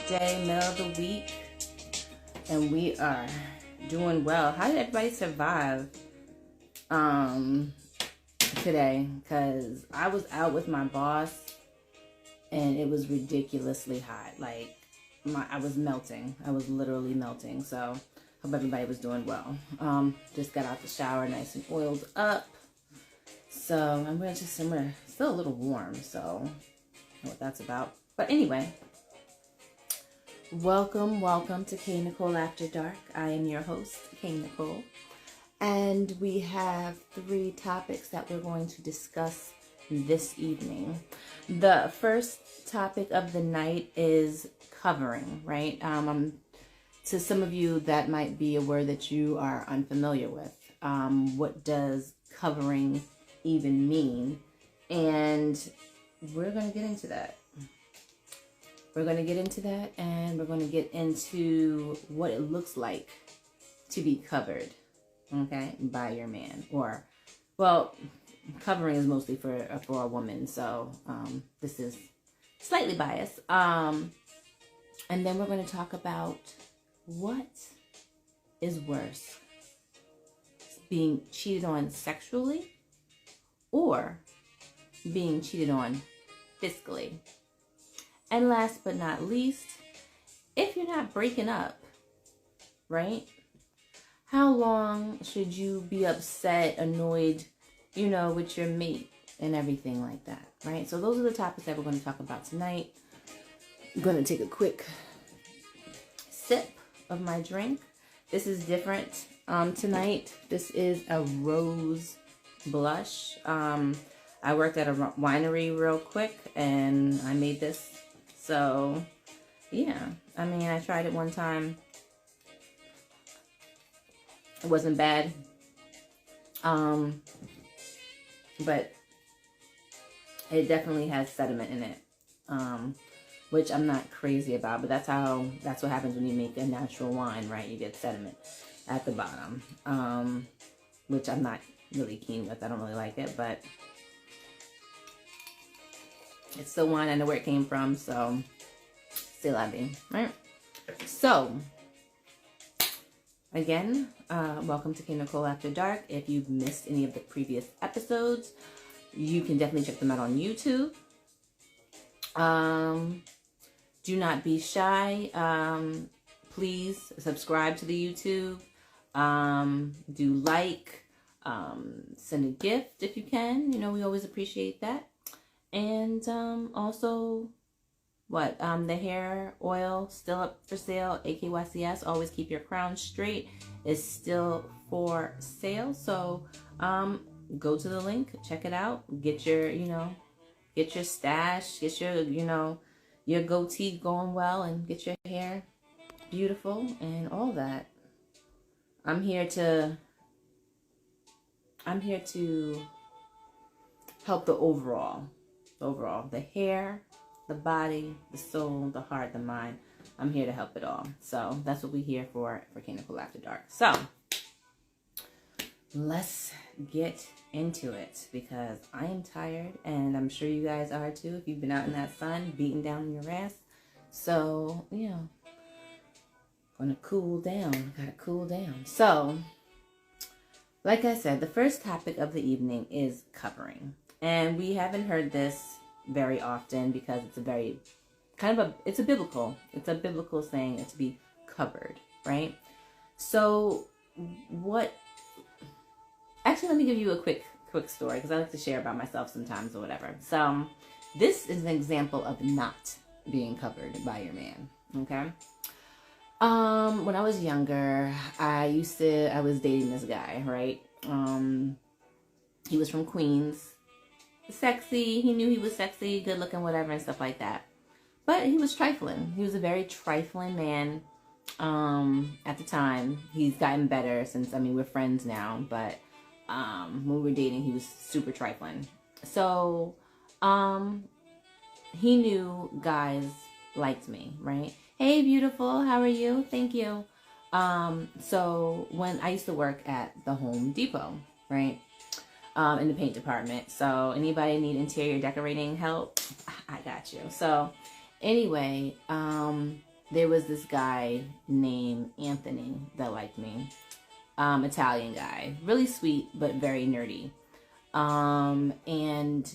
Wednesday, middle of the week, and we are doing well. How did everybody survive today? Because I was out with my boss and it was ridiculously hot. Like I was melting. I was literally melting. So hope everybody was doing well. Just got out the shower, nice and oiled up. So I'm still a little warm, so I don't know what that's about. But anyway, welcome to Kaynichole After Dark. I am your host, Kaynichole, and we have 3 topics that we're going to discuss this evening. The first topic of the night is covering, right? To some of you, that might be a word that you are unfamiliar with. What does covering even mean? And we're going to get into that. We're going to get into that, and we're going to get into what it looks like to be covered, okay, by your man. Or, well, covering is mostly for a woman, so this is slightly biased. And then we're going to talk about what is worse, being cheated on sexually or being cheated on fiscally. And last but not least, if you're not breaking up, right? How long should you be upset, annoyed, with your mate and everything like that, right? So those are the topics that we're going to talk about tonight. I'm going to take a quick sip of my drink. This is different tonight. This is a rose blush. I worked at a winery real quick and I made this. So, yeah, I tried it one time. It wasn't bad. But it definitely has sediment in it, which I'm not crazy about, but that's what happens when you make a natural wine, right? You get sediment at the bottom, which I'm not really keen with. I don't really like it, but it's the wine. I know where it came from, so c'est la vie, right? So, again, welcome to Kaynichole After Dark. If you've missed any of the previous episodes, you can definitely check them out on YouTube. Do not be shy. Please subscribe to the YouTube. Do like. Send a gift if you can. We always appreciate that. And also, the hair oil still up for sale. AKYCS, always keep your crown straight, is still for sale. So go to the link, check it out, get your stash, get your goatee going well, and get your hair beautiful and all that. I'm here to help the overall, the hair, the body, the soul, the heart, the mind. I'm here to help it all. So that's what we're here for Kaynichole After Dark. So let's get into it, because I am tired, and I'm sure you guys are too if you've been out in that sun beating down your ass. So gonna cool down. Gotta cool down. So, like I said, the first topic of the evening is covering. And we haven't heard this very often because it's it's a biblical saying, to be covered, right? So actually, let me give you a quick story, because I like to share about myself sometimes or whatever. So this is an example of not being covered by your man, okay? When I was younger, I was dating this guy, right? He was from Queens. Sexy. He knew he was sexy, good looking, whatever, and stuff like that. But he was trifling. He was a very trifling man at the time. He's gotten better since, we're friends now, but when we were dating, he was super trifling. So he knew guys liked me, right? Hey, beautiful, how are you? Thank you. So when I used to work at the Home Depot, right? In the paint department. So anybody need interior decorating help? I got you. So anyway, there was this guy named Anthony that liked me. Italian guy, really sweet but very nerdy. And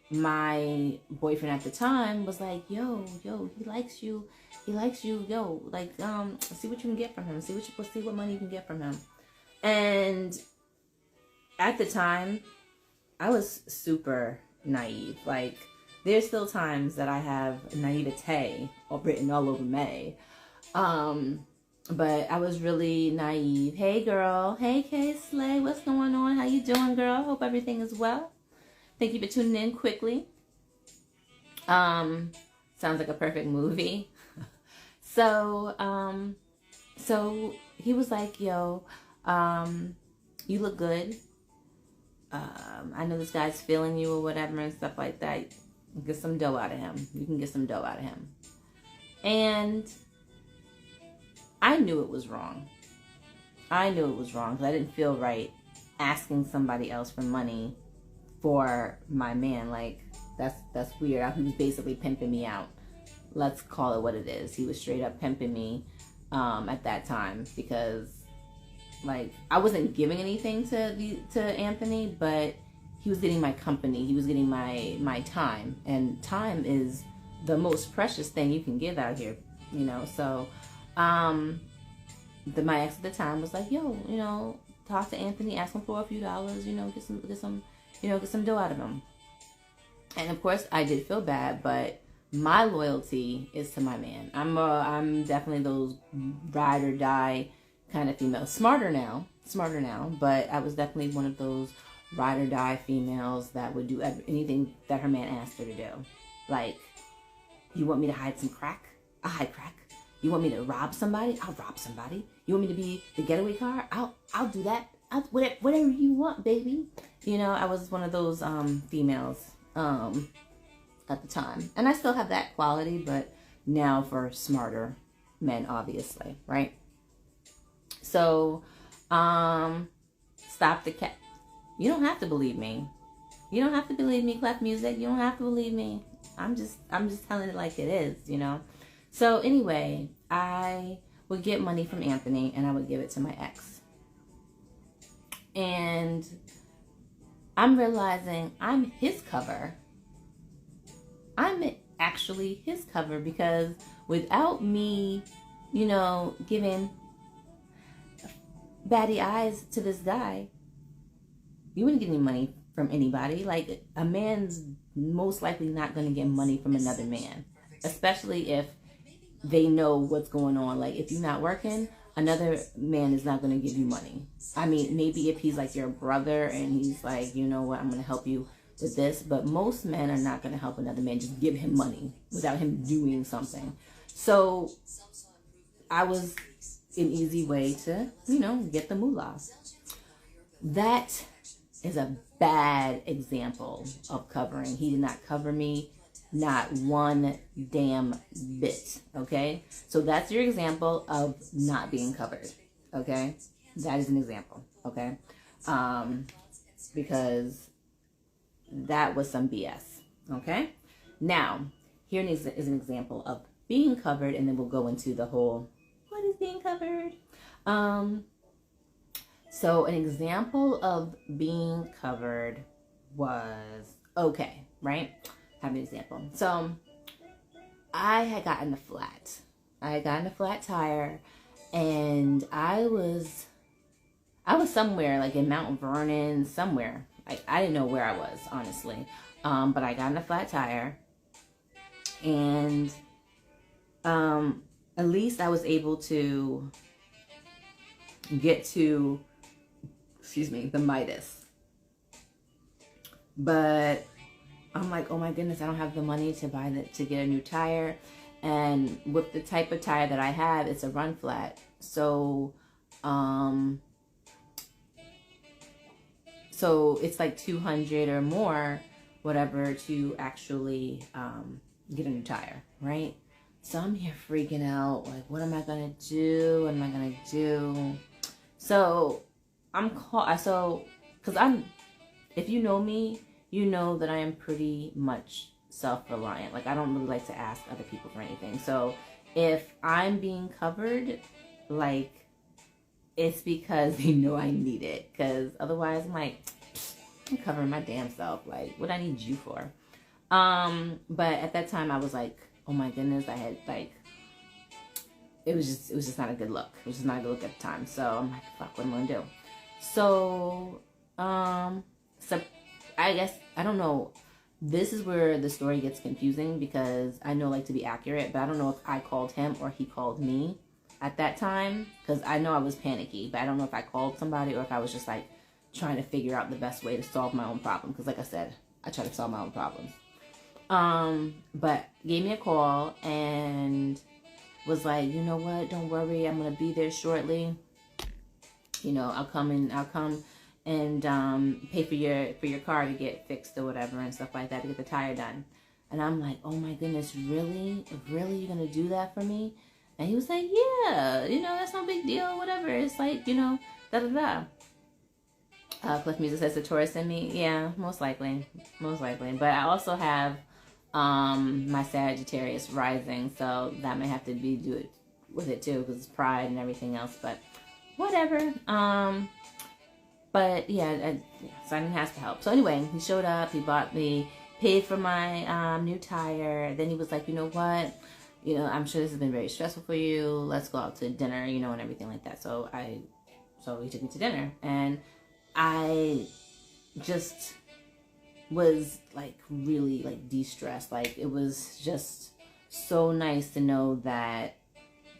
my boyfriend at the time was like, yo, he likes you, yo, like, see what you can get from him, see what money you can get from him. And at the time, I was super naive. Like, there's still times that I have naivete written all over me. But I was really naive. Hey girl, hey Kay Slay, what's going on? How you doing, girl? Hope everything is well. Thank you for tuning in quickly. Sounds like a perfect movie. So he was like, yo, you look good. I know this guy's feeling you or whatever and stuff like that. Get some dough out of him. You can get some dough out of him. And I knew it was wrong. Because I didn't feel right asking somebody else for money for my man. Like, that's weird. He was basically pimping me out. Let's call it what it is. He was straight up pimping me at that time, because like I wasn't giving anything to Anthony, but he was getting my company. He was getting my time, and time is the most precious thing you can give out here, you know. So my ex at the time was like, yo, you know, talk to Anthony, ask him for a few dollars, you know, get some dough out of him. And of course I did feel bad, but my loyalty is to my man. I'm definitely those ride or die kind of female. Smarter now, but I was definitely one of those ride or die females that would do anything that her man asked her to do. Like, you want me to hide some crack? I'll hide crack. You want me to rob somebody? I'll rob somebody. You want me to be the getaway car? I'll do that. Whatever you want, baby. You know, I was one of those females at the time. And I still have that quality, but now for smarter men, obviously, right? So, stop the cat. You don't have to believe me. You don't have to believe me, Clef Music. You don't have to believe me. I'm just telling it like it is, you know? So anyway, I would get money from Anthony and I would give it to my ex. And I'm realizing I'm his cover. I'm actually his cover, because without me, you know, giving batty eyes to this guy, you wouldn't get any money from anybody. Like, a man's most likely not going to get money from another man, especially if they know what's going on. Like, if you're not working, another man is not going to give you money. I mean, maybe if he's like your brother and he's like, you know what, I'm going to help you with this. But most men are not going to help another man just give him money without him doing something. So I was an easy way to, you know, get the moolah. That is a bad example of covering. He did not cover me, not one damn bit, okay? So that's your example of not being covered, okay? That is an example, okay? Because that was some BS, okay? Now, here is an example of being covered, and then we'll go into the whole, what is being covered? So an example of being covered was, okay, right? Have an example. So I had gotten a flat. I had gotten a flat tire, and I was somewhere like in Mount Vernon, somewhere. I didn't know where I was, honestly. But I got in a flat tire, and at least I was able to get to, the Midas. But I'm like, oh my goodness, I don't have the money to to get a new tire. And with the type of tire that I have, it's a run flat. So, so it's like $200 or more, whatever, to actually get a new tire, right? So I'm here freaking out, like, what am I gonna do? What am I gonna do? So if you know me, you know that I am pretty much self-reliant. Like, I don't really like to ask other people for anything. So if I'm being covered, like, it's because they know I need it. Because otherwise, I'm like, I'm covering my damn self. Like, what I need you for? But at that time, I was like, oh my goodness, I had like, it was just not a good look. It was just not a good look at the time. So I'm like, fuck, what am I gonna do? So, so I guess, I don't know. This is where the story gets confusing because I know, like, to be accurate, but I don't know if I called him or he called me at that time, because I know I was panicky, but I don't know if I called somebody or if I was just like trying to figure out the best way to solve my own problem, because like I said, I try to solve my own problems. But gave me a call and was like, you know what, don't worry, I'm gonna be there shortly. You know, I'll come and pay for your car to get fixed or whatever and stuff like that, to get the tire done. And I'm like, oh my goodness, really you're gonna do that for me? And he was like, yeah, you know, that's no big deal, whatever. It's like, you know, da-da-da. Cliff Music says the Taurus in me. Yeah, most likely. But I also have my Sagittarius rising, so that may have to do it with it too, because it's pride and everything else, but whatever. But yeah, Simon has to help. So anyway, he showed up, he bought me, paid for my new tire. Then he was like, you know what? You know, I'm sure this has been very stressful for you. Let's go out to dinner, you know, and everything like that. So he took me to dinner, and I just was like really like de-stressed. Like, it was just so nice to know that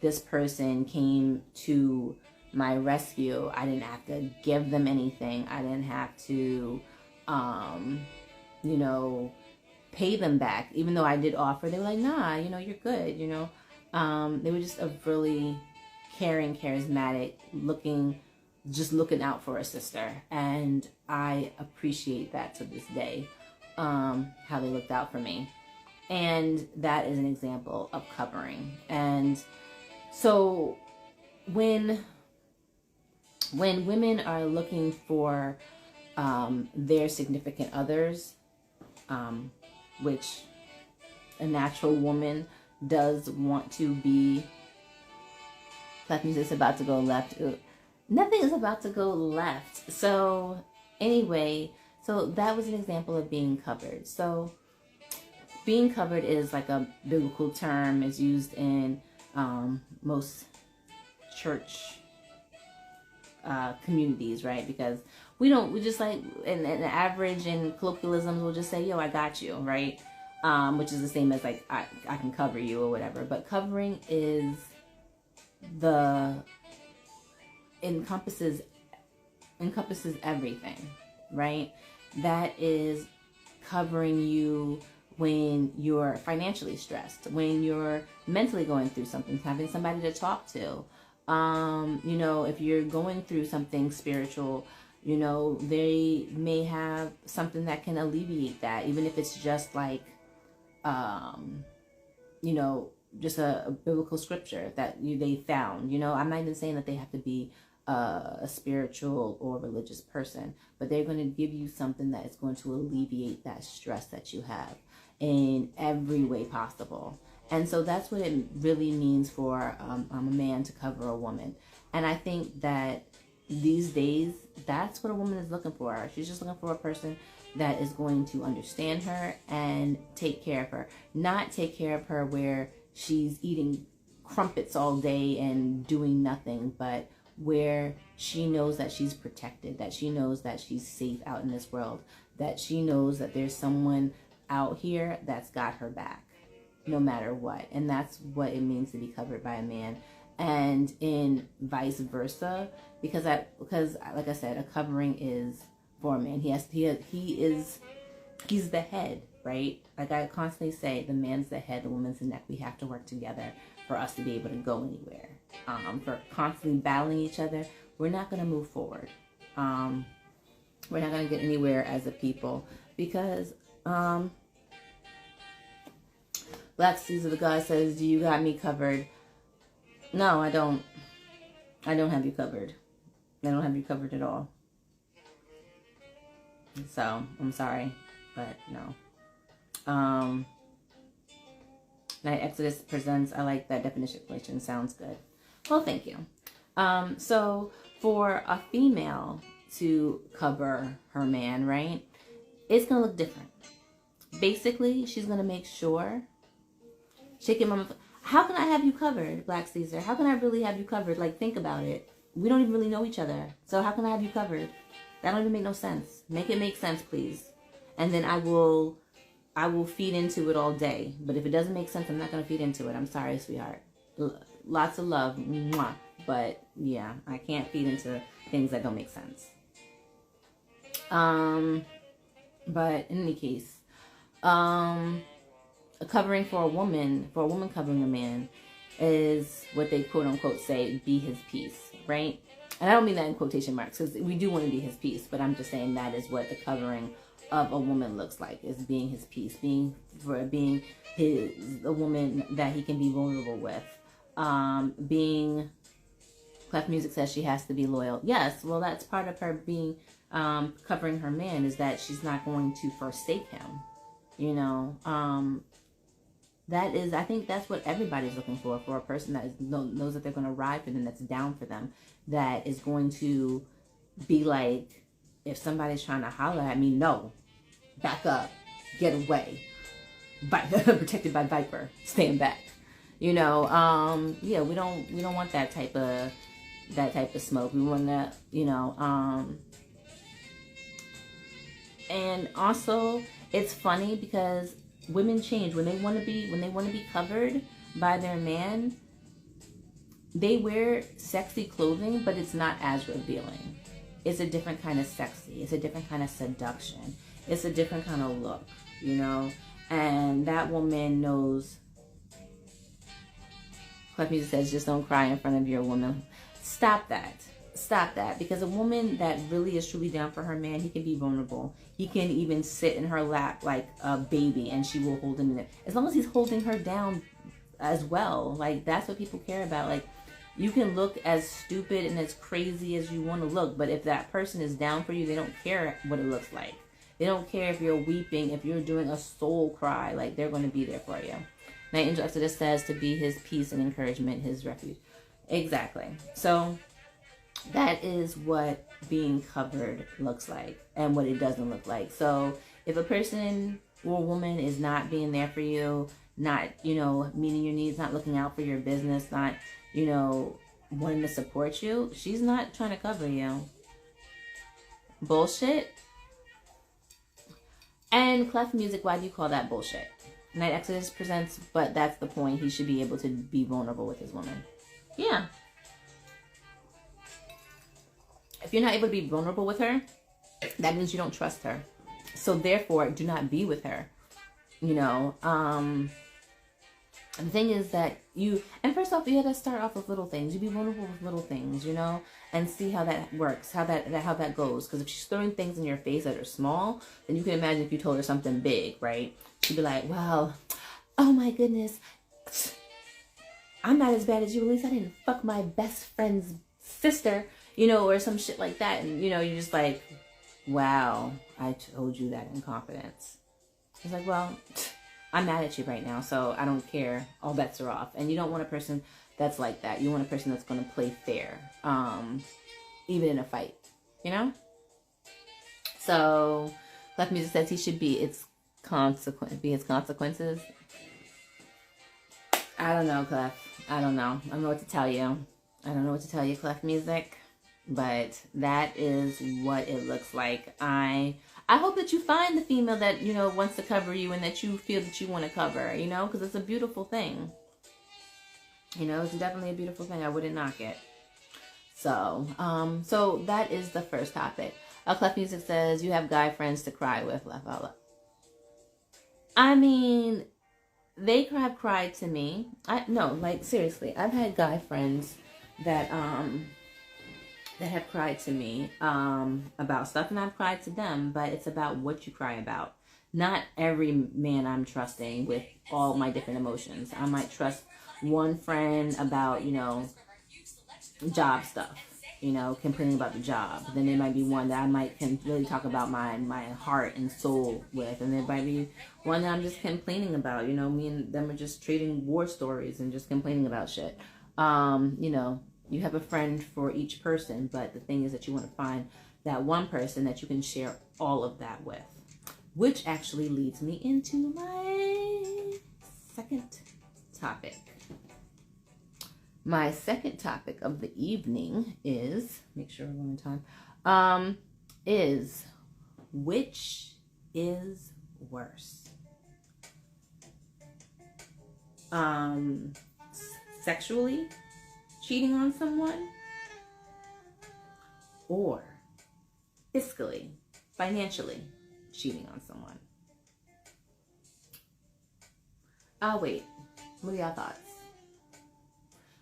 this person came to my rescue. I didn't have to give them anything. I didn't have to, you know, pay them back, even though I did offer. They were like, nah, you know, you're good, you know. They were just a really caring, charismatic, just looking out for a sister, and I appreciate that to this day, how they looked out for me. And that is an example of covering. And so when women are looking for their significant others, which a natural woman does want to be. Black music is about to go left. Nothing is about to go left. So anyway, so that was an example of being covered. So being covered is like a biblical term. It's used in most church communities, right? Because we just like in average and colloquialisms, we'll just say, yo, I got you, right? Which is the same as like I can cover you or whatever. But covering is encompasses everything, right? That is covering you when you're financially stressed, when you're mentally going through something, having somebody to talk to. You know, if you're going through something spiritual, you know, they may have something that can alleviate that, even if it's just like, you know, just a biblical scripture that they found. You know, I'm not even saying that they have to be a spiritual or religious person, but they're going to give you something that is going to alleviate that stress that you have in every way possible. And so that's what it really means for a man to cover a woman. And I think that these days, that's what a woman is looking for. She's just looking for a person that is going to understand her and take care of her. Not take care of her where she's eating crumpets all day and doing nothing, but where she knows that she's protected, that she knows that she's safe out in this world, that she knows that there's someone out here that's got her back no matter what. And that's what it means to be covered by a man. And in vice versa, because like I said, a covering is for a man. He's the head, right? Like I constantly say, the man's the head, the woman's the neck. We have to work together for us to be able to go anywhere. For constantly battling each other, we're not going to move forward. We're not going to get anywhere as a people, because Black Caesar the God says, do you got me covered? No, I don't. I don't have you covered. I don't have you covered at all. So, I'm sorry, but no. Night Exodus presents, I like that definition. Sounds good. Well, thank you. So for a female to cover her man, right, it's going to look different. Basically, she's going to make sure, shaking mama, how can I have you covered, Black Caesar? How can I really have you covered? Like, think about it. We don't even really know each other. So how can I have you covered? That don't even make no sense. Make it make sense, please. And then I will feed into it all day. But if it doesn't make sense, I'm not going to feed into it. I'm sorry, sweetheart. Lots of love. Mwah. But yeah, I can't feed into things that don't make sense. But in any case, a covering for a woman covering a man is what they quote unquote say, be his peace, right? And I don't mean that in quotation marks, because we do want to be his peace, but I'm just saying that is what the covering of a woman looks like, is being his peace, being a woman that he can be vulnerable with, being, Clef Music says she has to be loyal. Yes, well, that's part of her being, covering her man, is that she's not going to forsake him, you know. That is, I think that's what everybody's looking for a person that knows that they're going to ride for them, that's down for them, that is going to be like, if somebody's trying to holler at me, no, back up, get away, protected by Viper, stand back, you know. Yeah, we don't want that type of smoke. We want that, you know. And also, it's funny because women change when they want to be covered by their man. They wear sexy clothing, but it's not as revealing. It's a different kind of sexy. It's a different kind of seduction. It's a different kind of look, you know. And that woman knows. Clef Music says, just don't cry in front of your woman. Stop that. Stop that. Because a woman that really is truly down for her man, he can be vulnerable. He can even sit in her lap like a baby and she will hold him in it. As long as he's holding her down as well. Like, that's what people care about. Like, you can look as stupid and as crazy as you want to look, but if that person is down for you, they don't care what it looks like. They don't care if you're weeping, if you're doing a soul cry. Like, they're going to be there for you. Night Angel Exodus says to be his peace and encouragement, his refuge. Exactly. So that is what being covered looks like and what it doesn't look like. So if a person or a woman is not being there for you, not, you know, meeting your needs, not looking out for your business, not, you know, wanting to support you, she's not trying to cover you. Bullshit. And Clef Music, why do you call that bullshit? Night Exodus presents, but that's the point. He should be able to be vulnerable with his woman. Yeah. If you're not able to be vulnerable with her, that means you don't trust her. So therefore, do not be with her. You know, the thing is that and first off, you gotta start off with little things. You be vulnerable with little things, you know, and see how that works, how that goes. Because if she's throwing things in your face that are small, then you can imagine if you told her something big, right? She'd be like, well, oh my goodness, I'm not as bad as you. At least I didn't fuck my best friend's sister, you know, or some shit like that. And, you know, you're just like, wow, I told you that in confidence. It's like, well, I'm mad at you right now, so I don't care. All bets are off. And you don't want a person that's like that. You want a person that's going to play fair, even in a fight, you know? So, Clef Music says he should be his consequences. I don't know, Clef. I don't know. I don't know what to tell you. I don't know what to tell you, Clef Music. But that is what it looks like. I hope that you find the female that, you know, wants to cover you and that you feel that you want to cover, you know, because it's a beautiful thing. You know, it's definitely a beautiful thing. I wouldn't knock it. So, so that is the first topic. Clef Music says, you have guy friends to cry with. I mean, they have cried to me. No, like, seriously, I've had guy friends that have cried to me about stuff, and I've cried to them, but it's about what you cry about. Not every man I'm trusting with all my different emotions. I might trust one friend about, you know, job stuff. complaining about the job. Then there might be one that can really talk about my heart and soul with. And there might be one that I'm just complaining about. Me and them are just trading war stories and just complaining about shit. You have a friend for each person, but the thing is that you want to find that one person that you can share all of that with. Which actually leads me into my second topic. My second topic of the evening is, make sure we're on time, is which is worse? Sexually cheating on someone, or fiscally, financially cheating on someone? Oh, wait. What are y'all thoughts?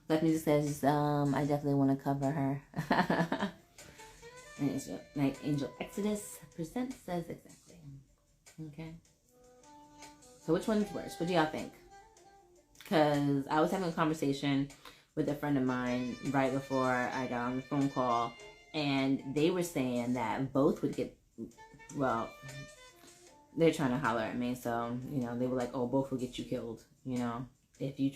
Let me just says, I definitely want to cover her. Night Angel Exodus Presents says exactly. Okay. So which one's worse? What do y'all think? Because I was having a conversation with a friend of mine right before I got on the phone call, and they were saying that both would get, well, they're trying to holler at me, so, they were like, oh, both will get you killed, If you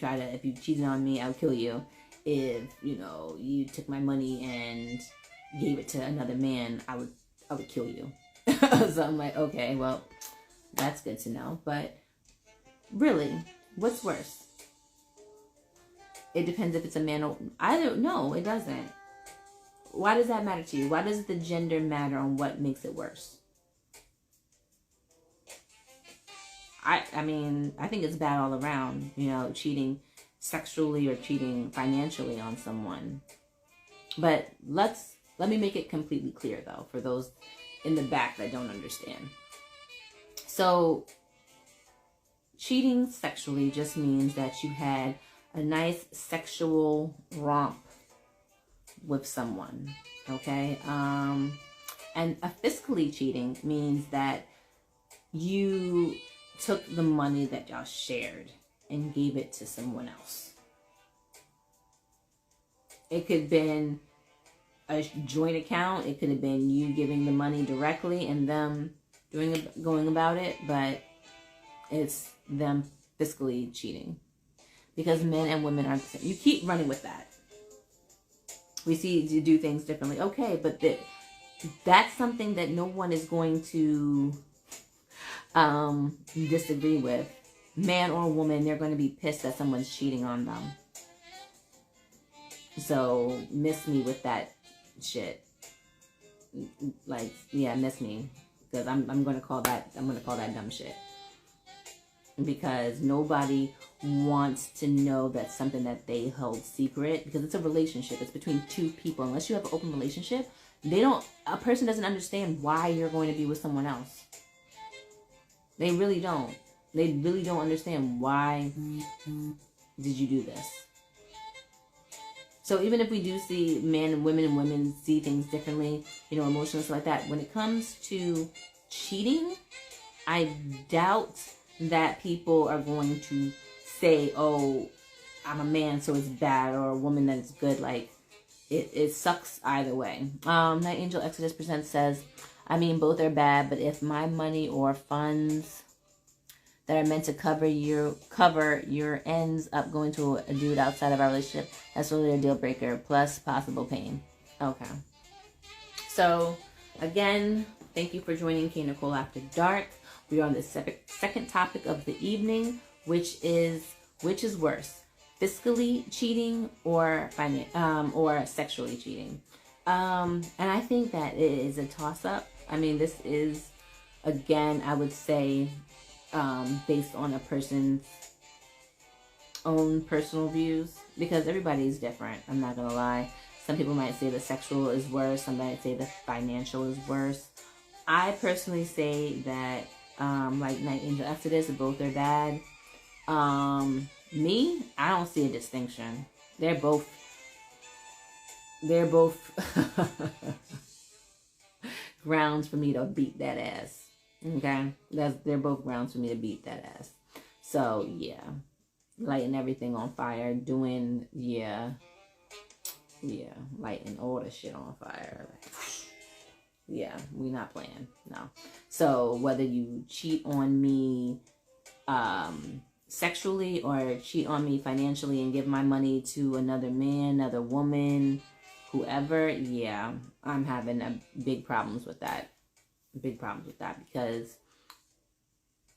cheated on me, I'll kill you. If, you took my money and gave it to another man, I would kill you. So I'm like, okay, well, that's good to know. But really, what's worse? It depends if it's a man or... I don't know. It doesn't. Why does that matter to you? Why does the gender matter on what makes it worse? I mean, I think it's bad all around, cheating sexually or cheating financially on someone. But let me make it completely clear, though, for those in the back that don't understand. So, cheating sexually just means that you had a nice sexual romp with someone, okay? And a fiscally cheating means that you took the money that y'all shared and gave it to someone else. It could have been a joint account. It could have been you giving the money directly and them going about it, but it's them fiscally cheating. Because men and women aren't the same. You keep running with that. We see you do things differently. Okay, but that's something that no one is going to disagree with. Man or woman, they're going to be pissed that someone's cheating on them. So miss me with that shit. Like, yeah, miss me, because I'm going to call that dumb shit. Because nobody wants to know that's something that they held secret, because it's a relationship. It's between two people. Unless you have an open relationship, a person doesn't understand why you're going to be with someone else. They really don't. They really don't understand why did you do this. So even if we do see men and women see things differently, emotionally, stuff like that, when it comes to cheating, I doubt that people are going to say, oh, I'm a man, so it's bad, or a woman that's good. Like, it sucks either way. Night Angel Exodus Presents says, I mean, both are bad, but if my money or funds that are meant to cover your ends up going to a dude outside of our relationship, that's really a deal breaker, plus possible pain. Okay. So, again, thank you for joining Kaynichole After Dark. We are on the second topic of the evening, which is worse, fiscally cheating or sexually cheating. And I think that it is a toss-up. I mean, this is, again, I would say, based on a person's own personal views, because everybody's different. I'm not gonna lie. Some people might say the sexual is worse. Some might say the financial is worse. I personally say that, like Night Angel Exodus, both are bad. Me, I don't see a distinction. They're both grounds for me to beat that ass. Okay? They're both grounds for me to beat that ass. So, yeah. Lighting everything on fire. Yeah, lighting all the shit on fire. Like, yeah, we not playing. No. So whether you cheat on me sexually or cheat on me financially and give my money to another man, another woman, whoever, yeah, I'm having big problems with that. Big problems with that, because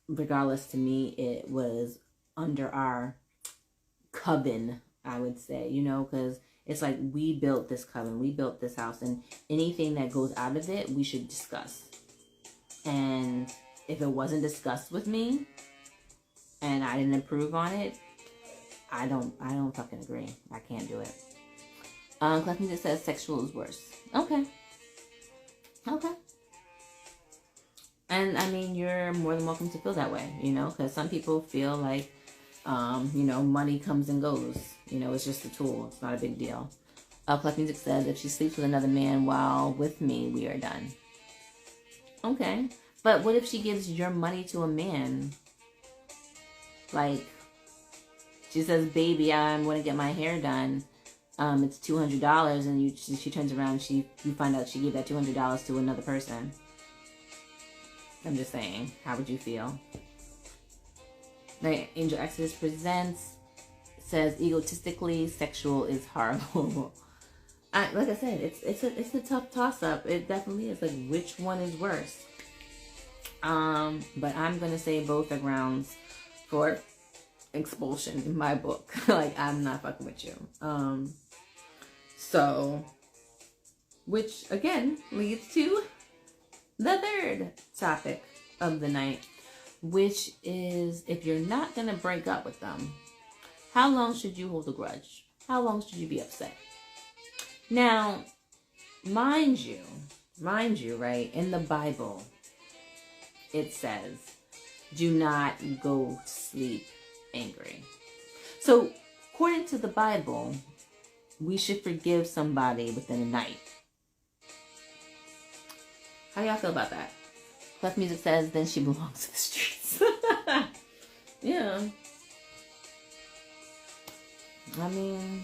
regardless, to me, it was under our coven, I would say, because it's like we built this coven, we built this house, and anything that goes out of it, we should discuss. And if it wasn't discussed with me and I didn't approve on it, I don't fucking agree. I can't do it. Collecting just says sexual is worse. Okay. And I mean, you're more than welcome to feel that way, because some people feel like, money comes and goes. It's just a tool. It's not a big deal. Collecting music says, if she sleeps with another man while with me, we are done. Okay. But what if she gives your money to a man? Like, she says, baby, I'm going to get my hair done. It's $200, and she turns around, you find out she gave that $200 to another person. I'm just saying, how would you feel? The Angel Exodus Presents says, egotistically, sexual is horrible. Like I said, it's a tough toss-up. It definitely is. Like, which one is worse? But I'm gonna say both are grounds for expulsion in my book. Like, I'm not fucking with you. So, which again leads to the third topic of the night, which is, if you're not going to break up with them, how long should you hold a grudge? How long should you be upset? Now, mind you, right, in the Bible, it says, do not go to sleep angry. So, according to the Bible, we should forgive somebody within a night. How y'all feel about that? Clef Music says, then she belongs to the streets. Yeah. I mean,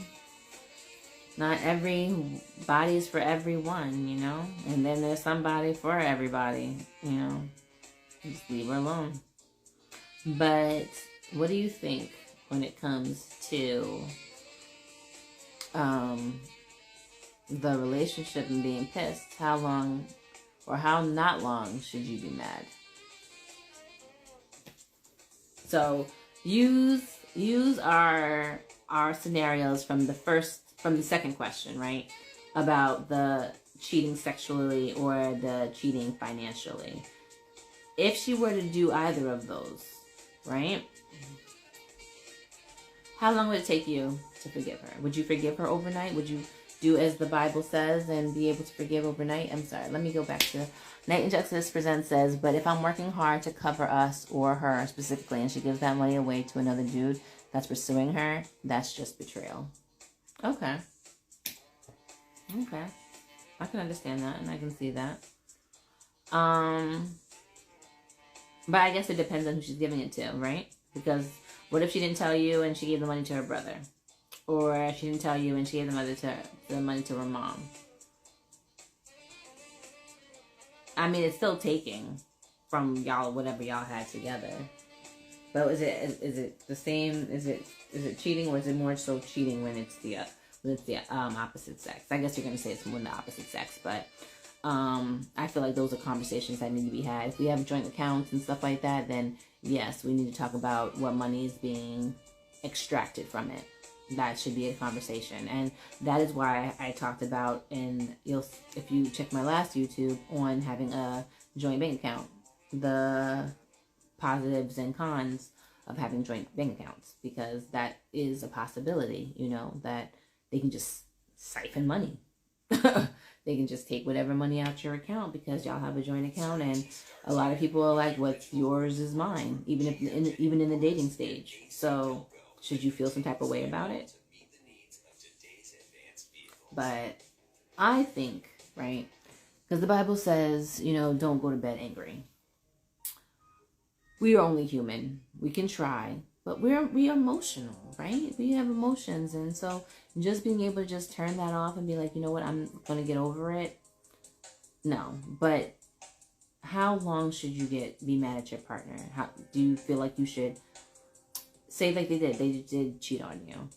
not every body is for everyone, And then there's somebody for everybody, Just leave her alone. But what do you think when it comes to the relationship and being pissed? How long or how not long should you be mad? So use our scenarios from the second question, right? About the cheating sexually or the cheating financially. If she were to do either of those, right? How long would it take you to forgive her? Would you forgive her overnight? Would you do as the Bible says and be able to forgive overnight? I'm sorry, let me go back to Night in Exodus Presents says, but if I'm working hard to cover us or her specifically and she gives that money away to another dude that's pursuing her, that's just betrayal. Okay. I can understand that and I can see that. But I guess it depends on who she's giving it to, right? Because what if she didn't tell you and she gave the money to her brother? Or she didn't tell you and she gave the money to her mom? I mean, it's still taking from y'all, whatever y'all had together. But is it the same? Is it cheating, or is it more so cheating when it's the opposite sex? I guess you're gonna say it's when the opposite sex, but I feel like those are conversations that need to be had. If we have joint accounts and stuff like that, then yes, we need to talk about what money is being extracted from it. That should be a conversation, and that is why I talked about, and if you check my last YouTube on having a joint bank account, the positives and cons of having joint bank accounts, because that is a possibility, that they can just siphon money. They can just take whatever money out your account because y'all have a joint account, and a lot of people are like, what's yours is mine, even in the dating stage. So should you feel some type of way about it? But I think, right, because the Bible says, don't go to bed angry. We are only human. We can try, But we are emotional, right? We have emotions, and so just being able to just turn that off and be like, you know what, I'm gonna get over it. No, but how long should you be mad at your partner? How do you feel like you should say, like they did cheat on you?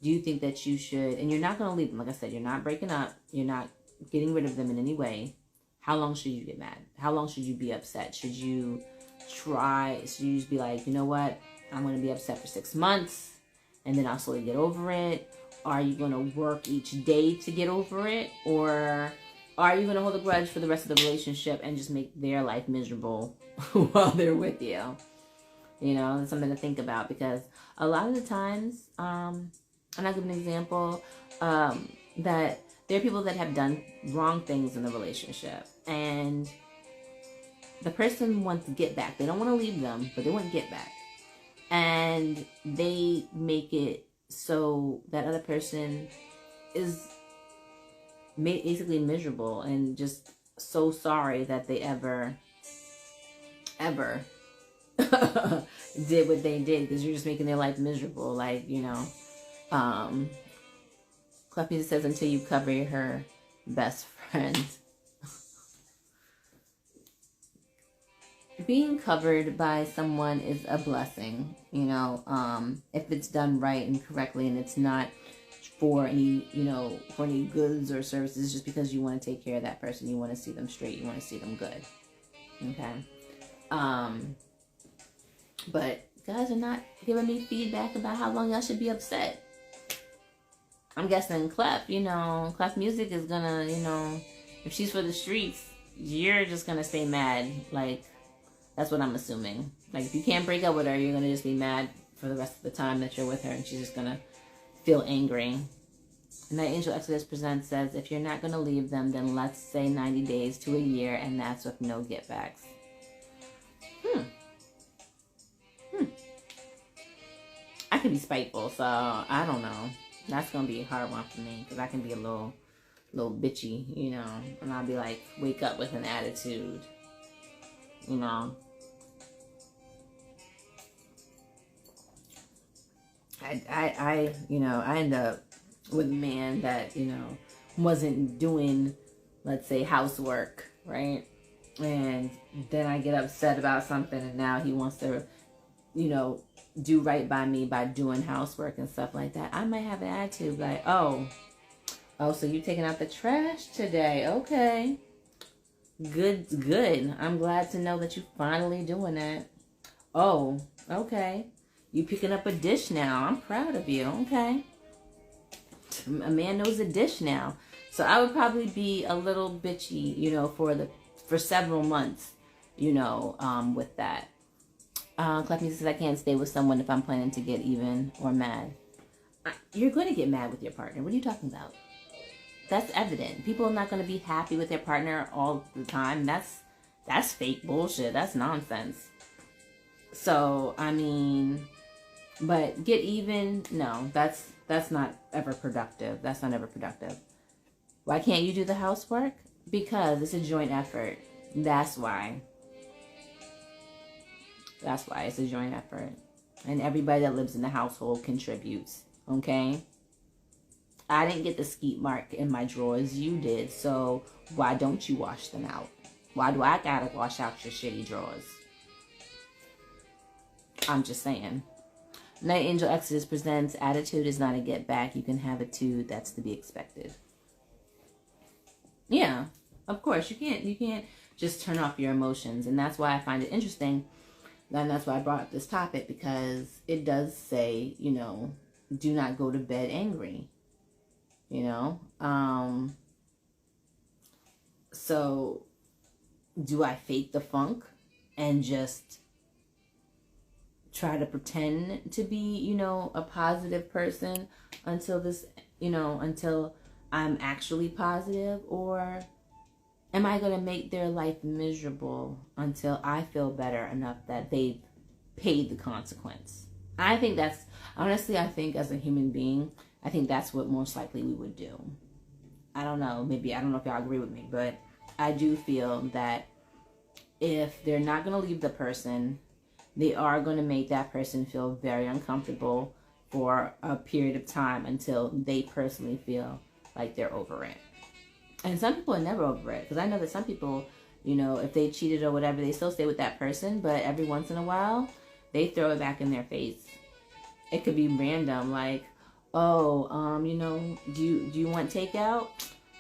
Do you think that you should, and you're not gonna leave them, like I said, you're not breaking up, you're not getting rid of them in any way. How long should you get mad? How long should you be upset? Should you just be like, you know what, I'm going to be upset for 6 months and then I'll slowly get over it? Are you going to work each day to get over it? Or are you going to hold a grudge for the rest of the relationship and just make their life miserable while they're with you? You know, it's something to think about, because a lot of the times, and I'll give an example, that there are people that have done wrong things in the relationship, and the person wants to get back. They don't want to leave them, but they want to get back. And they make it so that other person is basically miserable and just so sorry that they ever did what they did, because you're just making their life miserable. Like, you know, Clef Music says, until you cover her best friend. Being covered by someone is a blessing, you know, if it's done right and correctly, and it's not for any, you know, for any goods or services, just because you want to take care of that person. You want to see them straight. You want to see them good. Okay. But guys are not giving me feedback about how long y'all should be upset. I'm guessing Clef Music is gonna, you know, if she's for the streets, you're just gonna stay mad. Like, that's what I'm assuming. Like, if you can't break up with her, you're gonna just be mad for the rest of the time that you're with her, and she's just gonna feel angry. Night Angel Exodus Presents says, if you're not gonna leave them, then let's say 90 days to a year, and that's with no get backs. I can be spiteful, so I don't know. That's gonna be a hard one for me, because I can be a little bitchy, you know, and I'll be like, wake up with an attitude, you know. I end up with a man that, you know, wasn't doing, let's say, housework, right? And then I get upset about something, and now he wants to, you know, do right by me by doing housework and stuff like that. I might have an attitude like, oh, so you're taking out the trash today? Okay. Good. I'm glad to know that you're finally doing that. Oh, okay. You picking up a dish now. I'm proud of you. Okay. A man knows a dish now. So I would probably be a little bitchy, you know, for several months, you know, with that. Clef Music says, I can't stay with someone if I'm planning to get even or mad. You're going to get mad with your partner. What are you talking about? That's evident. People are not going to be happy with their partner all the time. That's fake bullshit. That's nonsense. So, I mean, but get even, no, that's not ever productive. That's not ever productive. Why can't you do the housework? Because it's a joint effort. That's why. That's why it's a joint effort. And everybody that lives in the household contributes. Okay? I didn't get the skeet mark in my drawers. You did. So why don't you wash them out? Why do I gotta wash out your shitty drawers? I'm just saying. Night Angel Exodus Presents, attitude is not a get back. You can have a too. That's to be expected. Yeah, of course. You can't just turn off your emotions. And that's why I find it interesting. And that's why I brought up this topic, because it does say, you know, do not go to bed angry. You know? So do I fake the funk and just try to pretend to be, you know, a positive person until I'm actually positive? Or am I going to make their life miserable until I feel better enough that they've paid the consequence? I think I think as a human being, I think that's what most likely we would do. I don't know if y'all agree with me, but I do feel that if they're not going to leave the person, they are going to make that person feel very uncomfortable for a period of time until they personally feel like they're over it. And some people are never over it, because I know that some people, if they cheated or whatever, they still stay with that person, but every once in a while they throw it back in their face. It could be random, like, oh, do you want takeout?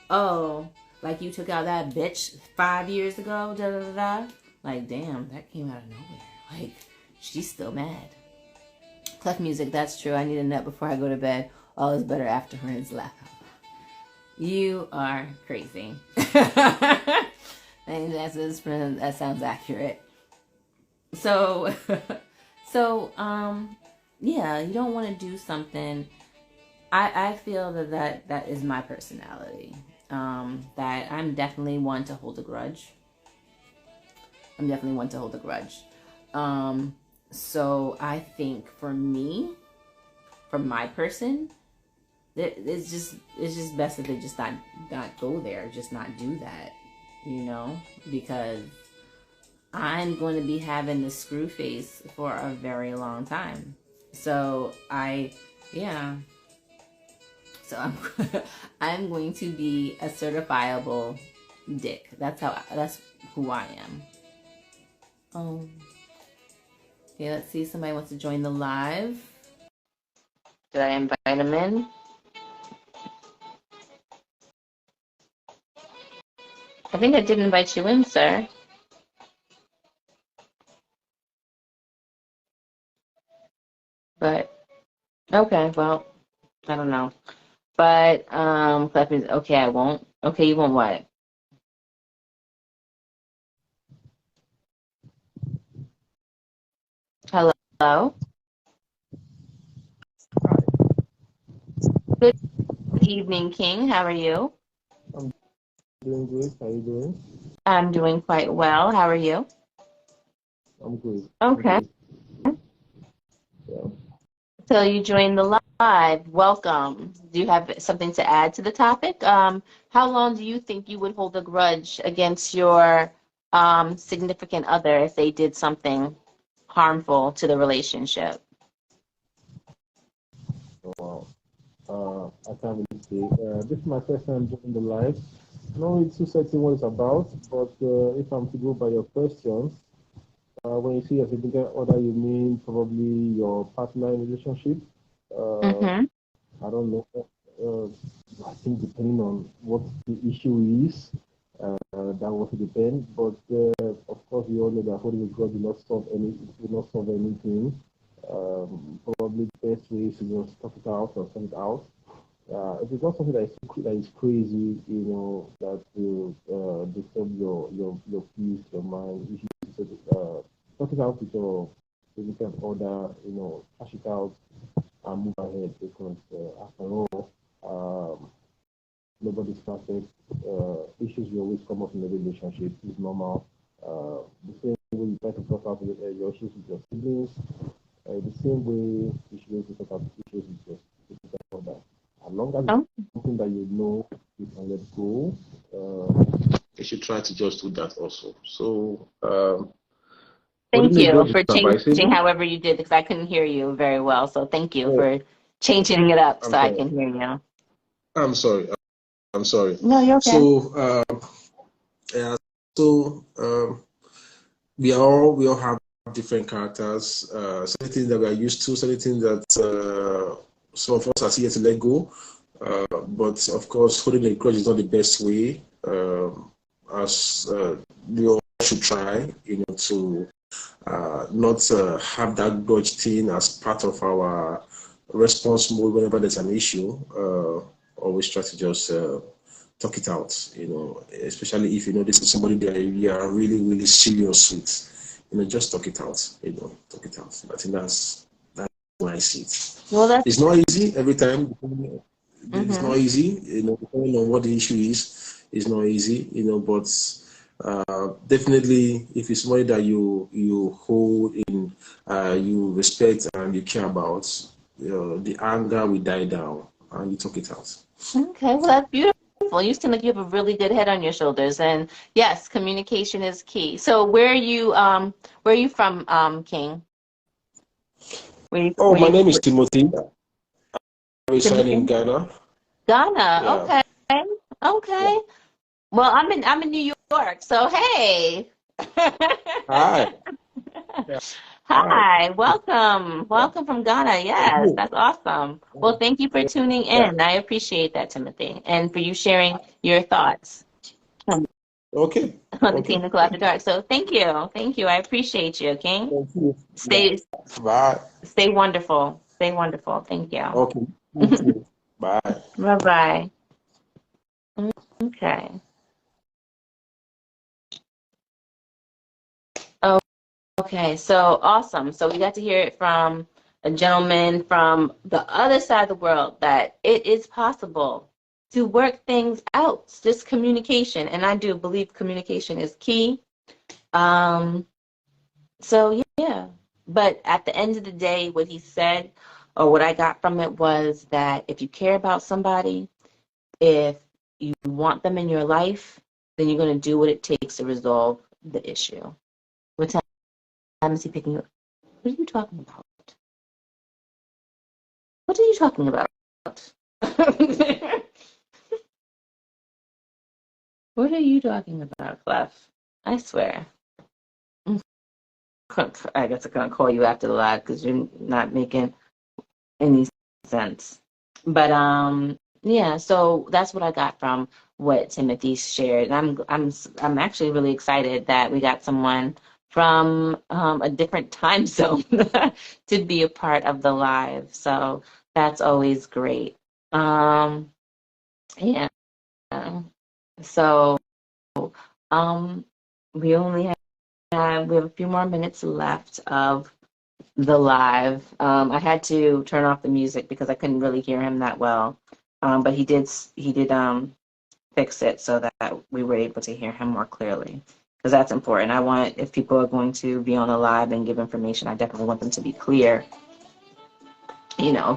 Oh, like you took out that bitch 5 years ago, da da da da. Like, damn, that came out of nowhere. Like, she's still mad. Clef music, that's true. I need a nut before I go to bed. All is better afterwards. Laugh. You are crazy. That sounds accurate. So, yeah, you don't want to do something. I feel that is my personality. That I'm definitely one to hold a grudge. So I think for me, for my person, it's just best if they just not go there, just not do that, because I'm going to be having the screw face for a very long time. So I'm I'm going to be a certifiable dick. That's who I am. Okay, let's see. Somebody wants to join the live. Did I invite them in? I think I did invite you in, sir. But okay, well, I don't know. But okay, I won't. Okay, you won't what? Hello. Good evening, King. How are you? I'm doing great. How are you doing? I'm doing quite well. How are you? I'm good. Okay. Yeah. So you joined the live. Welcome. Do you have something to add to the topic? How long do you think you would hold a grudge against your significant other if they did something harmful to the relationship? Wow. I can't really say. This is my first time doing the live. Not really too certain what it's about, but if I'm to go by your questions, when you see a significant other, you mean probably your partner in relationship. Mm-hmm. I don't know. I think depending on what the issue is, that will depend. But of course, we all know that holding a grudge will not solve anything. Probably the best way is to just talk it out or send it out. If it's not something that is crazy, that will disturb your peace, your mind, you should talk it out with your significant other, cash it out and move ahead because after all, nobody's perfect. Issues will always come up in a relationship. It's normal. The same way you try to talk out your issues with your siblings, the same way you should be able to talk out issues with your significant other. As long as it's something that you know you can let go, you should try to just do that also. So, Thank holding a you grudge is for changing advisable. however you did, because I couldn't hear you very well. So thank you for changing it up I'm so I sorry. can hear you. I'm sorry. I'm sorry. No, you're okay. So, yeah, so we all have different characters. Certain things that we are used to, certain things that some of us are yet to let go. But of course, holding a grudge is not the best way. As we all should try, to not have that grudge thing as part of our response mode whenever there's an issue. Always try to just talk it out, especially if this is somebody that you are really, really serious with. Just talk it out, talk it out. I think that's why I see it. Well, It's not easy every time. It's mm-hmm. not easy, depending on what the issue is. It's not easy, but definitely if it's somebody that you hold in, you respect and you care about, the anger will die down and you talk it out. Okay, well, that's beautiful. You seem like you have a really good head on your shoulders, and yes, communication is key. So where are you from, King? Oh, Where my you name is Timothy. I reside in Timothy? Ghana. Ghana. Yeah. Okay. Yeah. Okay. Well, I'm in New York, so hey. Hi. Yeah. Hi. Hi, welcome. Yeah. Welcome from Ghana. Thank Yes, you. that's awesome. Well, thank you for tuning Yeah. in. I appreciate that, Timothy, and for you sharing your thoughts on Okay. the Okay. Kaynichole After Dark. So thank you. Thank you. I appreciate you, King. Thank you. Yeah. Stay Bye. stay wonderful. Stay wonderful. Thank you. Okay. You too. Bye. Bye-bye. Okay. Oh, okay. So awesome. So we got to hear it from a gentleman from the other side of the world that it is possible to work things out. It's just communication. And I do believe communication is key. Um, so yeah. But at the end of the day, what he said or what I got from it was that if you care about somebody, if you want them in your life, then you're going to do what it takes to resolve the issue. What time is he picking up? What are you talking about? What are you talking about? What are you talking about, Clef? I swear. I guess I'm going to call you after the live because you're not making any sense. But yeah, so that's what I got from what Timothy shared. I'm actually really excited that we got someone from a different time zone to be a part of the live. So that's always great. Um, yeah. So um, we only we have a few more minutes left of the live. I had to turn off the music because I couldn't really hear him that well. But he did fix it so that we were able to hear him more clearly because that's important. I want if people are going to be on the live and give information, I definitely want them to be clear.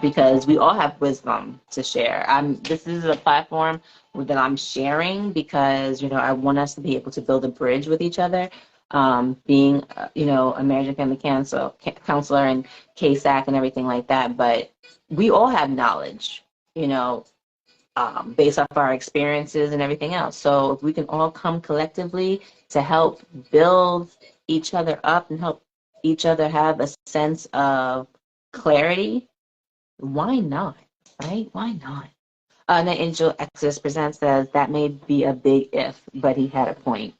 Because we all have wisdom to share. This is a platform that I'm sharing because, I want us to be able to build a bridge with each other. Being, a marriage and family counselor and KSAC and everything like that. But we all have knowledge, you know, based off our experiences and everything else. So if we can all come collectively to help build each other up and help each other have a sense of clarity, why not? Right? Why not? And then Angel Exodus presents says that may be a big if, but he had a point.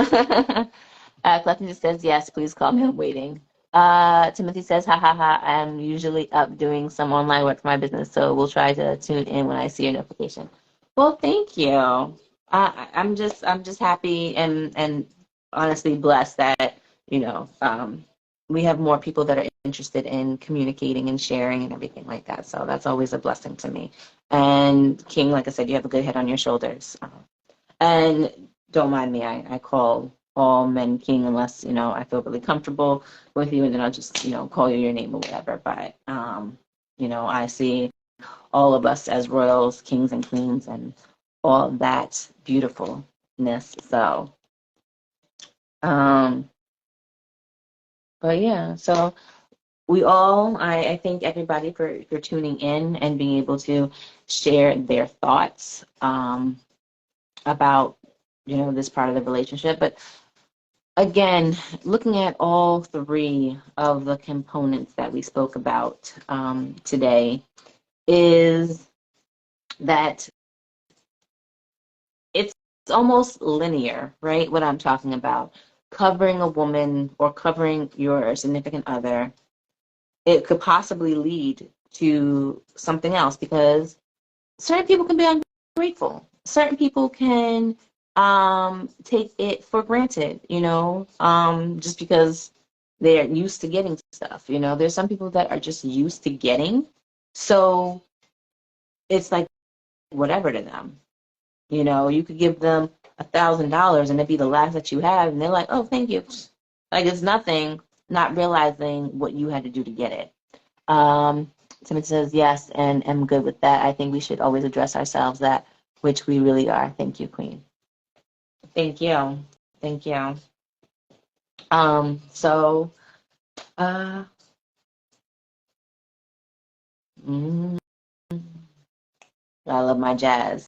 Clefton just says, yes, please call me, I'm waiting. Timothy says, ha ha ha, I'm usually up doing some online work for my business, so we'll try to tune in when I see your notification. Well, thank you. I'm just happy and honestly blessed that, we have more people that are interested in communicating and sharing and everything like that. So that's always a blessing to me. And King, like I said, you have a good head on your shoulders. And don't mind me, I call all men king unless, I feel really comfortable with you, and then I'll just, call you your name or whatever. But, I see all of us as royals, kings and queens, and all that beautifulness. So, um, but yeah, so I thank everybody for tuning in and being able to share their thoughts about, this part of the relationship. But again, looking at all three of the components that we spoke about today, is that it's almost linear, right? What I'm talking about. Covering a woman or covering your significant other, it could possibly lead to something else because certain people can be ungrateful. Certain people can take it for granted, just because they're used to getting stuff. There's some people that are just used to getting, so it's like whatever to them. You could give them $1,000 and it'd be the last that you have, and they're like, "Oh, thank you." Like it's nothing, not realizing what you had to do to get it. Um, Timothy says yes, and am good with that. I think we should always address ourselves that which we really are. Thank you, Queen. Thank you. Thank you. So, uh, mm, I love my jazz.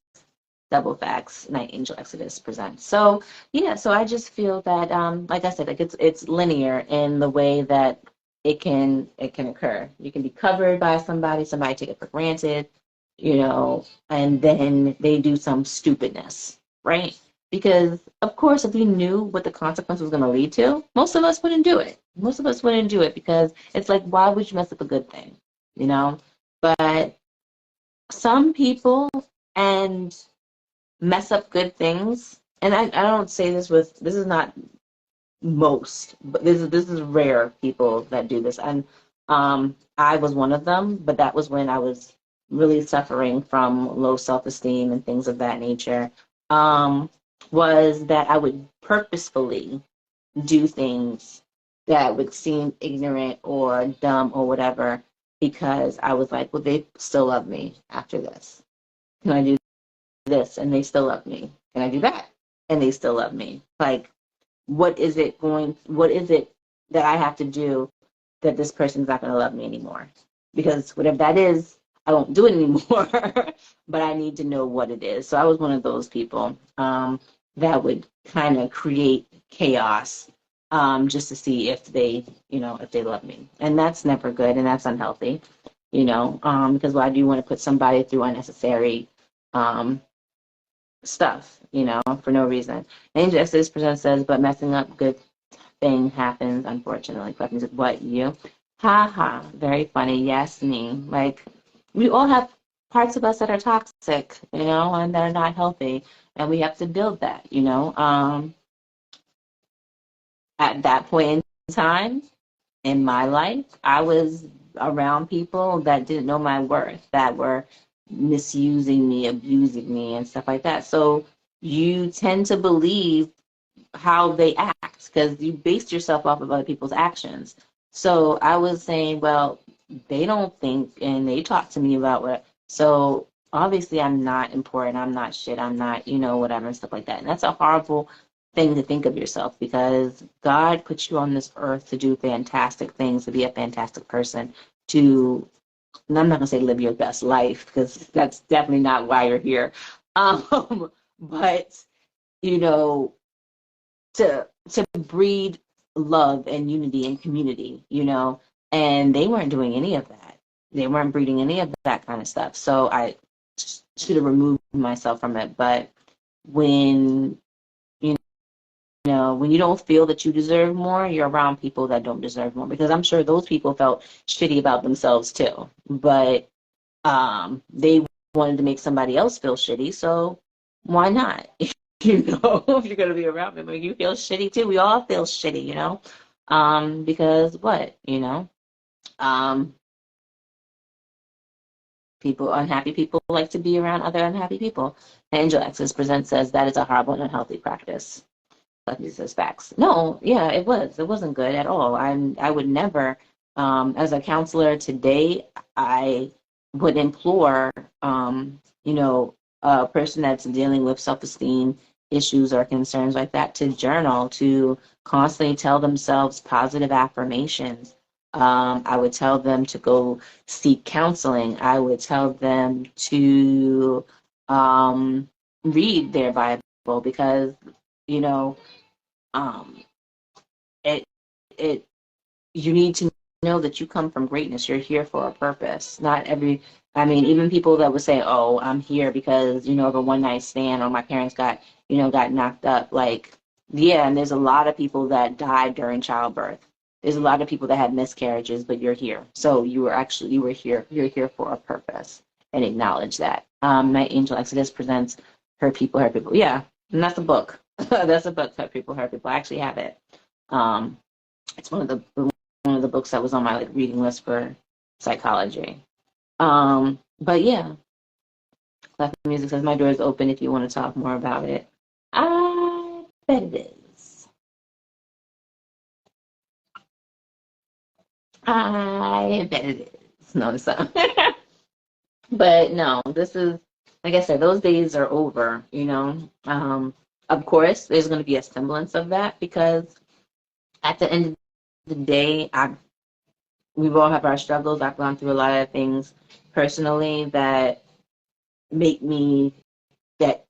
Double Facts, Night Angel Exodus presents. So yeah, so I just feel that like I said, like it's linear in the way that it can occur. You can be covered by somebody take it for granted, and then they do some stupidness, right? Because of course if we knew what the consequence was gonna lead to, most of us wouldn't do it. Most of us wouldn't do it because it's like, why would you mess up a good thing? You know? But some people and mess up good things. And I don't say this is not most, but this is rare people that do this. And I was one of them, but that was when I was really suffering from low self-esteem and things of that nature. Was that I would purposefully do things that would seem ignorant or dumb or whatever because I was like, well, they still love me after this. Can I do this and they still love me? Can I do that? And they still love me. Like, what is it that I have to do that this person's not going to love me anymore? Because whatever that is, I won't do it anymore, but I need to know what it is. So I was one of those people that would kind of create chaos just to see if they love me. And that's never good and that's unhealthy, because why do you want to put somebody through unnecessary um, stuff, for no reason. Angel Exodus presents says, but messing up good thing happens, unfortunately. Clef says, what, you? Ha ha, very funny. Yes, me. Like, we all have parts of us that are toxic, and that are not healthy, and we have to build that, at that point in time in my life, I was around people that didn't know my worth, that were misusing me, abusing me, and stuff like that. So you tend to believe how they act because you based yourself off of other people's actions. So I was saying, well, they don't think and they talk to me about what. So obviously, I'm not important. I'm not shit. I'm not, whatever and stuff like that. And that's a horrible thing to think of yourself because God put you on this earth to do fantastic things, to be a fantastic person, to, and I'm not going to say live your best life because that's definitely not why you're here. But, you know, to breed love and unity and community, and they weren't doing any of that. They weren't breeding any of that kind of stuff. So I should have removed myself from it. But when when you don't feel that you deserve more, you're around people that don't deserve more. Because I'm sure those people felt shitty about themselves too. But they wanted to make somebody else feel shitty, so why not? If you're gonna be around people, you feel shitty too. We all feel shitty, because what, um, unhappy people like to be around other unhappy people. Angel Access presents says that is a horrible and unhealthy practice. He says facts. No, yeah, it was. It wasn't good at all. I would never, as a counselor today, I would implore, a person that's dealing with self-esteem issues or concerns like that to journal, to constantly tell themselves positive affirmations. I would tell them to go seek counseling. I would tell them to read their Bible because, you know, um, it it you need to know that you come from greatness. You're here for a purpose. Not every, I mean, even people that would say, "Oh, I'm here because of a one night stand or my parents got knocked up." Like, yeah, and there's a lot of people that died during childbirth. There's a lot of people that had miscarriages, but you're here. So you were here. You're here for a purpose, and acknowledge that. Night Angel Exodus presents Hurt People, Hurt People. Yeah, and that's a book. That's a book. Hurt People, Hurt People. I actually have it. Um, it's one of the books that was on my reading list for psychology. But yeah, Clapping Music says my door is open if you want to talk more about it. I bet it is. I bet it is. No, it's not. But no, this is, like I said, those days are over, you know. Of course, there's going to be a semblance of that because at the end of the day, we've all have our struggles. I've gone through a lot of things personally that make me, that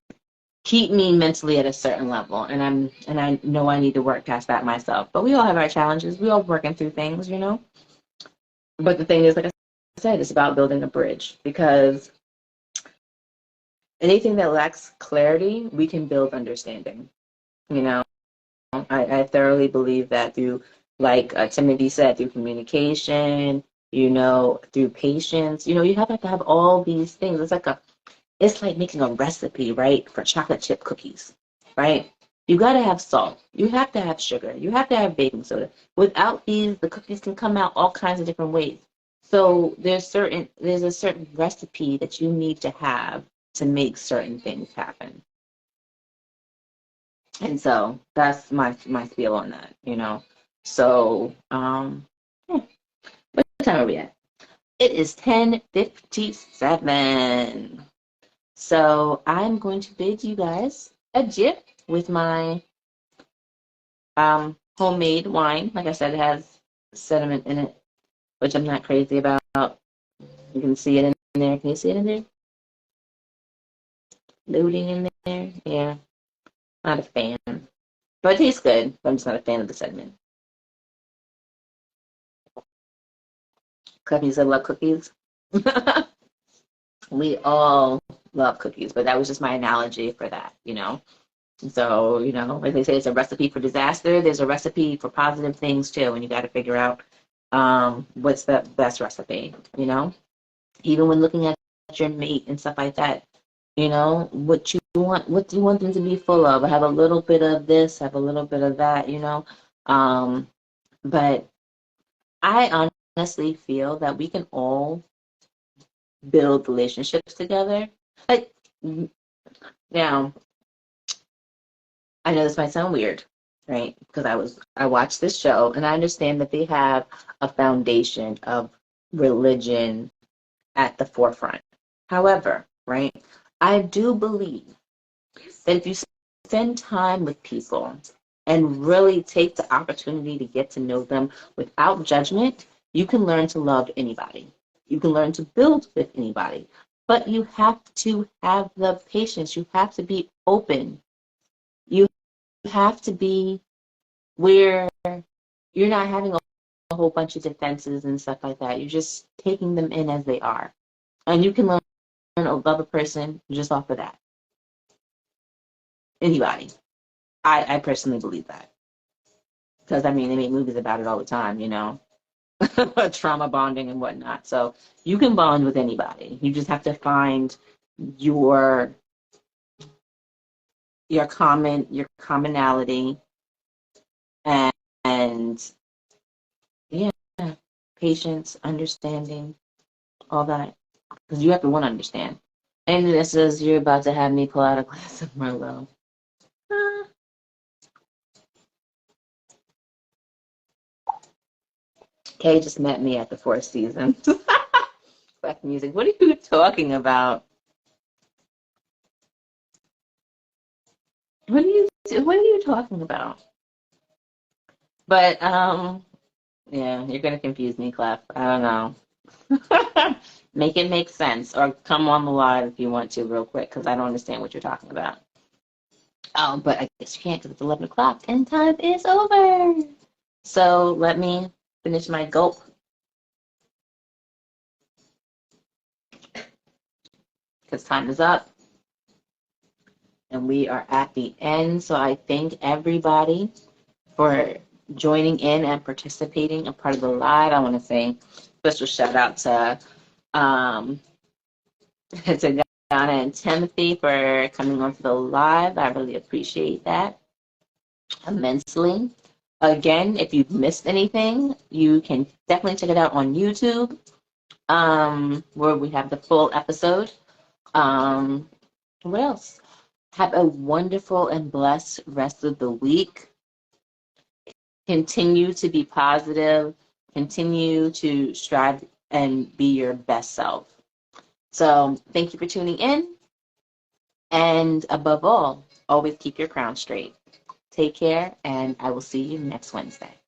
keep me mentally at a certain level. And I know I need to work past that myself. But we all have our challenges. We all working through things, you know. But the thing is, like I said, it's about building a bridge because anything that lacks clarity, we can build understanding. You know, I thoroughly believe that through, like Timothy said, through communication, you know, through patience, you know, you have to have all these things. It's like making a recipe, right, for chocolate chip cookies, right? You got to have salt. You have to have sugar. You have to have baking soda. Without these, the cookies can come out all kinds of different ways. So there's a certain recipe that you need to have to make certain things happen. And so that's my feel on that, you know. So yeah. What time are we at? It is 10:57. So I'm going to bid you guys adieu with my homemade wine. Like I said, it has sediment in it, which I'm not crazy about. You can see it in there. Can you see it in there? Loading in there. Yeah, not a fan. But it tastes good. But I'm just not a fan of the sediment. Cookies, I love cookies. We all love cookies, but that was just my analogy for that, you know. So, you know, like they say, it's a recipe for disaster. There's a recipe for positive things too, and you got to figure out what's the best recipe, you know. Even when looking at your mate and stuff like that, you know, what do you want them to be full of? Have a little bit of this, have a little bit of that, you know. Um, but I honestly feel that we can all build relationships together. Like now, I know this might sound weird, right? Because I watched this show and I understand that they have a foundation of religion at the forefront. However, right, I do believe that if you spend time with people and really take the opportunity to get to know them without judgment, you can learn to love anybody. You can learn to build with anybody. But you have to have the patience. You have to be open. You have to be where you're not having a whole bunch of defenses and stuff like that. You're just taking them in as they are. And you can learn to love a person just off of that. Anybody. I personally believe that. Because, I mean, they make movies about it all the time, you know, trauma bonding and whatnot. So you can bond with anybody. You just have to find your your commonality and, and yeah, patience, understanding, all that. Because you have to want to understand. And this is, you're about to have me pull out a glass of Merlot. Kay just met me at the Four Seasons. Black music. What are you talking about? What are you talking about? But yeah, you're gonna confuse me, Clef. I don't know. Make it make sense, or come on the live if you want to, real quick, because I don't understand what you're talking about. But I guess you can't because it's 11 o'clock and time is over. So let me finish my gulp. Because time is up. And we are at the end. So I thank everybody for joining in and participating in part of the live. I want to say special shout out to to Donna and Timothy for coming onto the live. I really appreciate that immensely. Again, if you've missed anything, you can definitely check it out on YouTube, where we have the full episode. What else? Have a wonderful and blessed rest of the week. Continue to be positive. Continue to strive and be your best self. So thank you for tuning in. And above all, always keep your crown straight. Take care, and I will see you next Wednesday.